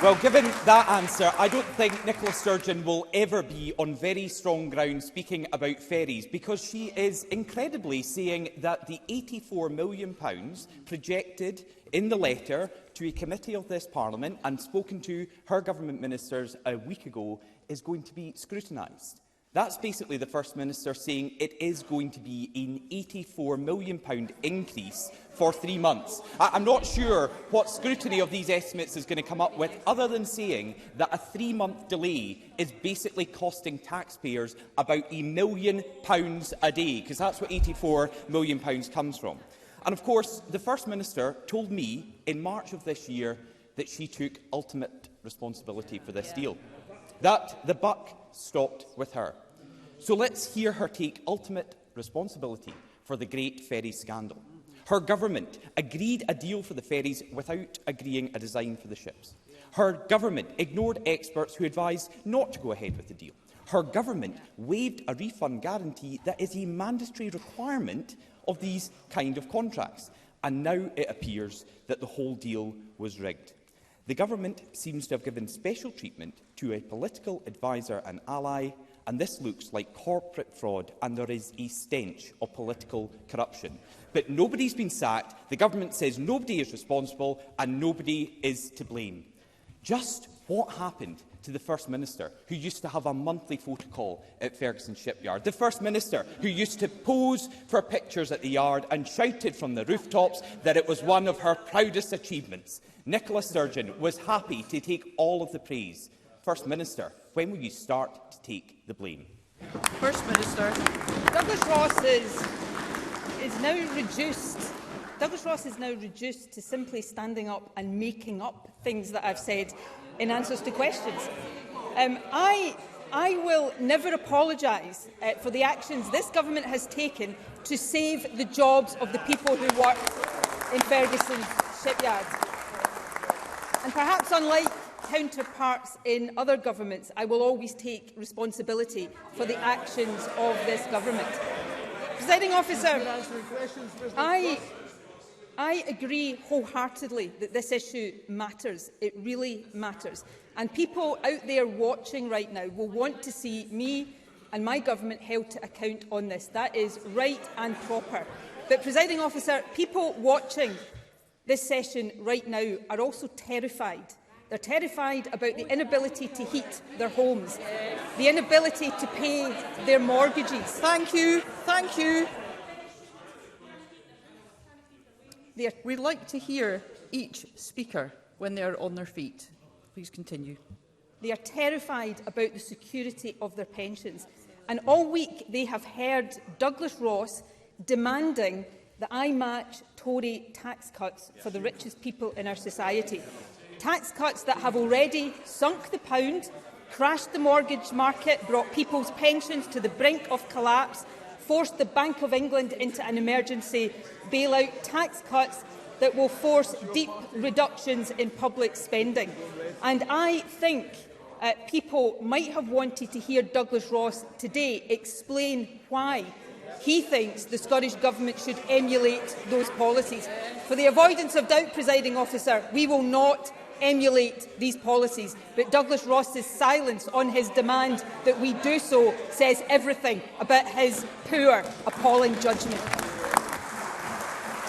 Well, given that answer, I don't think Nicola Sturgeon will ever be on very strong ground speaking about ferries, because she is incredibly saying that the £84 million projected in the letter to a committee of this Parliament and spoken to her government ministers a week ago is going to be scrutinised. That's basically the First Minister saying it is going to be an £84 million increase for 3 months. I'm not sure what scrutiny of these estimates is going to come up with, other than saying that a 3-month delay is basically costing taxpayers about £1 million a day, because that's what £84 million comes from. And of course, the First Minister told me in March of this year that she took ultimate responsibility for this deal, that the buck stopped with her. So let's hear her take ultimate responsibility for the Great Ferry scandal. Her government agreed a deal for the ferries without agreeing a design for the ships. Her government ignored experts who advised not to go ahead with the deal. Her government waived a refund guarantee that is a mandatory requirement of these kind of contracts. And now it appears that the whole deal was rigged. The government seems to have given special treatment to a political advisor and ally, and this looks like corporate fraud, and there is a stench of political corruption. But nobody's been sacked, the government says nobody is responsible and nobody is to blame. Just what happened to the First Minister, who used to have a monthly photo call at Ferguson shipyard? The First Minister, who used to pose for pictures at the yard and shouted from the rooftops that it was one of her proudest achievements. Nicola Sturgeon was happy to take all of the praise. First Minister, when will you start to take the blame? First Minister. Douglas Ross is now reduced to simply standing up and making up things that I've said in answers to questions. I will never apologise for the actions this government has taken to save the jobs of the people who work in Ferguson shipyard. And perhaps unlike counterparts in other governments, I will always take responsibility for the actions of this government. Presiding Officer, I agree wholeheartedly that this issue matters. It really matters. And people out there watching right now will want to see me and my government held to account on this. That is right and proper. But, Presiding Officer, people watching this session right now are also terrified. They're terrified about the inability to heat their homes, the inability to pay their mortgages. Thank you. Thank you. We'd like to hear each speaker when they are on their feet. Please continue. They are terrified about the security of their pensions. And all week they have heard Douglas Ross demanding that I match Tory tax cuts for the richest people in our society. Tax cuts that have already sunk the pound, crashed the mortgage market, brought people's pensions to the brink of collapse, forced the Bank of England into an emergency bailout, tax cuts that will force deep reductions in public spending. And I think people might have wanted to hear Douglas Ross today explain why he thinks the Scottish Government should emulate those policies. For the avoidance of doubt, Presiding Officer, we will not emulate these policies, but Douglas Ross's silence on his demand that we do so says everything about his poor, appalling judgment.